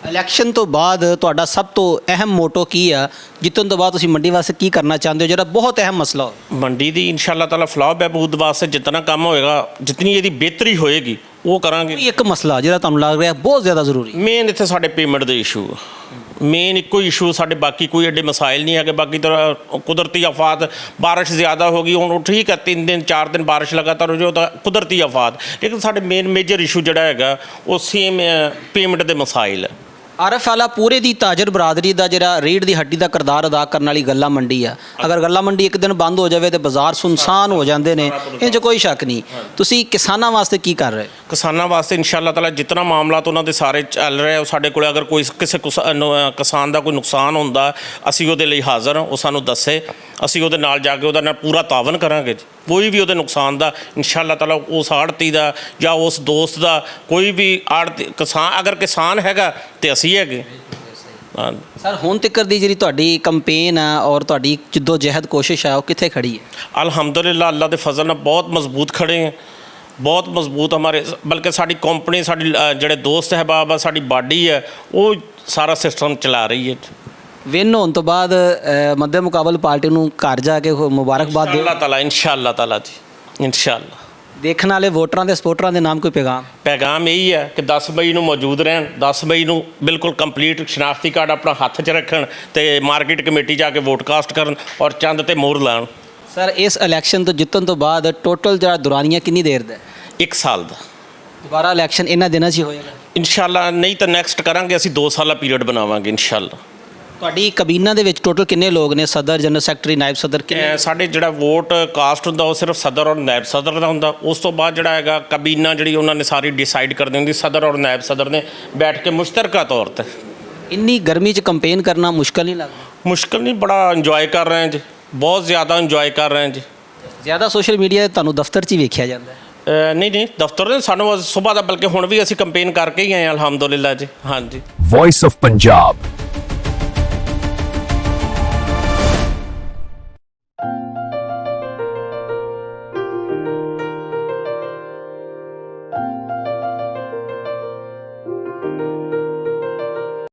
ਇਲੈਕਸ਼ਨ ਤੋਂ ਬਾਅਦ ਤੁਹਾਡਾ ਸਭ ਤੋਂ ਅਹਿਮ ਮੋਟੋ ਕੀ ਆ? ਜਿੱਤਣ ਤੋਂ ਬਾਅਦ ਤੁਸੀਂ ਮੰਡੀ ਵਾਸਤੇ ਕੀ ਕਰਨਾ ਚਾਹੁੰਦੇ ਹੋ, ਜਿਹੜਾ ਬਹੁਤ ਅਹਿਮ ਮਸਲਾ ਹੋ? ਮੰਡੀ ਦੀ ਇਨਸ਼ਾਅੱਲਾ ਤਾਲਾ ਫਲਾਹ ਬਹਿਬੂਦ ਵਾਸਤੇ ਜਿਤਨਾ ਕੰਮ ਹੋਏਗਾ, ਜਿਤਨੀ ਇਹਦੀ ਬਿਹਤਰੀ ਹੋਏਗੀ ਉਹ ਕਰਾਂਗੇ। ਇੱਕ ਮਸਲਾ ਜਿਹੜਾ ਤੁਹਾਨੂੰ ਲੱਗ ਰਿਹਾ ਬਹੁਤ ਜ਼ਿਆਦਾ ਜ਼ਰੂਰੀ? ਮੇਨ ਇੱਥੇ ਸਾਡੇ ਪੇਮੈਂਟ ਦੇ ਇਸ਼ੂ, ਮੇਨ ਇੱਕੋ ਇਸ਼ੂ ਸਾਡੇ, ਬਾਕੀ ਕੋਈ ਐਡੇ ਮਸਾਇਲ ਨਹੀਂ ਹੈਗੇ। ਬਾਕੀ ਤਾਂ ਕੁਦਰਤੀ ਆਫਾਤ, ਬਾਰਿਸ਼ ਜ਼ਿਆਦਾ ਹੋ ਗਈ, ਹੁਣ ਠੀਕ ਹੈ 3 ਦਿਨ 4 ਦਿਨ ਬਾਰਿਸ਼ ਲਗਾਤਾਰ ਹੋ ਜਾਓ ਤਾਂ ਕੁਦਰਤੀ ਆਫਾਤ, ਲੇਕਿਨ ਸਾਡੇ ਮੇਨ ਮੇਜਰ ਇਸ਼ੂ ਜਿਹੜਾ ਹੈਗਾ ਉਹ ਸੇਮ ਪੇਮੈਂਟ ਦੇ ਮਸਾਇਲ ਹੈ। ਆਰਫ ਵਾਲਾ ਪੂਰੇ ਦੀ ਤਾਜਰ ਬਰਾਦਰੀ ਦਾ ਜਿਹੜਾ ਰੀੜ ਦੀ ਹੱਡੀ ਦਾ ਕਿਰਦਾਰ ਅਦਾ ਕਰਨ ਵਾਲੀ ਗੱਲਾ ਮੰਡੀ ਆ। ਅਗਰ ਗੱਲਾ ਮੰਡੀ ਇੱਕ ਦਿਨ ਬੰਦ ਹੋ ਜਾਵੇ ਤੇ ਬਾਜ਼ਾਰ ਸੁਨਸਾਨ ਹੋ ਜਾਂਦੇ ਨੇ, ਇਹ 'ਚ ਕੋਈ ਸ਼ੱਕ ਨਹੀਂ। ਤੁਸੀਂ ਕਿਸਾਨਾਂ ਵਾਸਤੇ ਕੀ ਕਰ ਰਹੇ? ਕਿਸਾਨਾਂ ਵਾਸਤੇ ਇਨਸ਼ਾਅੱਲਾ ਤਾਲਾ ਜਿਤਨਾ ਮਾਮਲਾ ਉਹਨਾਂ ਦੇ ਸਾਰੇ ਚੱਲ ਰਹੇ, ਉਹ ਸਾਡੇ ਕੋਲ ਅਗਰ ਕੋਈ ਕਿਸੇ ਕਿਸਾਨ ਦਾ ਕੋਈ ਨੁਕਸਾਨ ਹੁੰਦਾ, ਅਸੀਂ ਉਹਦੇ ਲਈ ਹਾਜ਼ਰ ਹਾਂ। ਉਹ ਸਾਨੂੰ ਦੱਸੇ, ਅਸੀਂ ਉਹਦੇ ਨਾਲ ਜਾ ਕੇ ਉਹਦਾ ਨਾਲ ਪੂਰਾ ਤਾਵਨ ਕਰਾਂਗੇ ਜੀ। ਕੋਈ ਵੀ ਉਹਦੇ ਨੁਕਸਾਨ ਦਾ ਇਨਸ਼ਾਅੱਲਾ ਤਾਲਾ, ਉਸ ਆੜਤੀ ਦਾ ਜਾਂ ਉਸ ਦੋਸਤ ਦਾ, ਕੋਈ ਵੀ ਕਿਸਾਨ ਅਗਰ ਕਿਸਾਨ ਹੈਗਾ ਤੇ ਅਸੀਂ ਹੈਗੇ। ਸਰ ਹੁਣ ਤੱਕ ਦੀ ਜਿਹੜੀ ਤੁਹਾਡੀ ਕੰਪੇਨ ਆ ਔਰ ਤੁਹਾਡੀ ਜਿੱਦੋ ਜਹਿਦ ਕੋਸ਼ਿਸ਼ ਆ, ਉਹ ਕਿੱਥੇ ਖੜੀ ਹੈ? ਅਲਹਮਦੁਲਿਲਾ ਅੱਲਾ ਦੇ ਫਜ਼ਲ ਨਾਲ ਬਹੁਤ ਮਜ਼ਬੂਤ ਖੜੇ हैं, ਬਹੁਤ ਮਜ਼ਬੂਤ ਹਮਾਰੇ। ਬਲਕਿ ਸਾਡੀ ਕੰਪਨੀ, ਸਾਡੀ ਜਿਹੜੇ ਦੋਸਤ ਅਹਿਬਾਬ ਆ, ਸਾਡੀ ਬਾਡੀ ਹੈ, ਉਹ ਸਾਰਾ ਸਿਸਟਮ ਚਲਾ ਰਹੀ ਹੈ। ਵਿਨ ਹੋਣ ਤੋਂ ਬਾਅਦ ਮੱਦੇ ਮੁਕਾਬਲ ਪਾਰਟੀ ਨੂੰ ਘਰ ਜਾ ਕੇ ਮੁਬਾਰਕਬਾਦ ਦਿਓ ਇਨਸ਼ਾਅੱਲਾ ਤਾਲਾ ਜੀ, ਇਨਸ਼ਾਅੱਲਾ। ਦੇਖਣ ਵਾਲੇ ਵੋਟਰਾਂ ਦੇ ਸਪੋਰਟਰਾਂ ਦੇ ਨਾਮ ਕੋਈ ਪੈਗਾਮ ਇਹੀ ਹੈ ਕਿ 10 ਮਈ ਨੂੰ ਮੌਜੂਦ ਰਹਿਣ, 10 ਮਈ ਨੂੰ ਬਿਲਕੁਲ ਕੰਪਲੀਟ ਸ਼ਨਾਖਤੀ ਕਾਰਡ ਆਪਣਾ ਹੱਥ 'ਚ ਰੱਖਣ ਤੇ ਮਾਰਕੀਟ ਕਮੇਟੀ ਜਾ ਕੇ ਵੋਟ ਕਾਸਟ ਕਰਨ ਔਰ ਚੰਦ ਤੇ ਮੋਹਰ ਲਾਉਣ। ਸਰ ਇਸ ਇਲੈਕਸ਼ਨ ਤੋਂ ਜਿੱਤਣ ਤੋਂ ਬਾਅਦ ਟੋਟਲ ਜਿਹੜਾ ਦੁਰਾਨੀਆ ਕਿੰਨੀ ਦੇਰ ਦਾ? 1 ਸਾਲ ਦਾ। ਦੁਬਾਰਾ ਇਲੈਕਸ਼ਨ ਇਹਨਾਂ ਦਿਨਾਂ 'ਚ ਹੀ ਹੋਏਗਾ ਇਨਸ਼ਾਅੱਲਾ? ਨਹੀਂ ਤਾਂ ਨੈਕਸਟ ਕਰਾਂਗੇ ਅਸੀਂ, 2 ਸਾਲਾ ਪੀਰੀਅਡ ਬਣਾਵਾਂਗੇ ਇਨਸ਼ਾਅੱਲਾ। ਤੁਹਾਡੀ ਕਬੀਨਾ ਦੇ ਵਿੱਚ ਟੋਟਲ ਕਿੰਨੇ ਲੋਕ ਨੇ? ਸਦਰ, ਜਨਰਲ ਸੈਕਟਰੀ, ਨਾਇਬ ਸਦਰ? ਸਾਡੇ ਜਿਹੜਾ ਵੋਟ ਕਾਸਟ ਹੁੰਦਾ ਉਹ ਸਿਰਫ ਸਦਰ ਔਰ ਨਾਇਬ ਸਦਰ ਦਾ ਹੁੰਦਾ। ਉਸ ਤੋਂ ਬਾਅਦ ਜਿਹੜਾ ਹੈਗਾ ਕਬੀਨਾ ਜਿਹੜੀ ਉਹਨਾਂ ਨੇ ਸਾਰੀ ਡਿਸਾਈਡ ਕਰਨੀ ਹੁੰਦੀ, ਸਦਰ ਔਰ ਨਾਇਬ ਸਦਰ ਨੇ ਬੈਠ ਕੇ ਮੁਸ਼ਤਰਕਾ ਤੌਰ 'ਤੇ। ਇੰਨੀ ਗਰਮੀ 'ਚ ਕੰਪੇਨ ਕਰਨਾ ਮੁਸ਼ਕਲ ਨਹੀਂ ਲੱਗਦਾ? ਮੁਸ਼ਕਲ ਨਹੀਂ, ਬੜਾ ਇੰਜੋਏ ਕਰ ਰਹੇ ਹਾਂ ਜੀ, ਬਹੁਤ ਜ਼ਿਆਦਾ ਇੰਜੋਏ ਕਰ ਰਹੇ ਹਾਂ ਜੀ। ਜ਼ਿਆਦਾ ਸੋਸ਼ਲ ਮੀਡੀਆ 'ਤੇ ਤੁਹਾਨੂੰ ਦਫ਼ਤਰ 'ਚ ਹੀ ਵੇਖਿਆ ਜਾਂਦਾ? ਨਹੀਂ ਦਫ਼ਤਰ ਨੇ ਸਾਨੂੰ ਸੁਬਾਹ ਦਾ, ਬਲਕਿ ਹੁਣ ਵੀ ਅਸੀਂ ਕੰਪੇਨ ਕਰਕੇ ਹੀ ਆਏ ਅਲਹਮਦੁਲਿਲਾ ਜੀ। ਹਾਂਜੀ। Voice of Punjab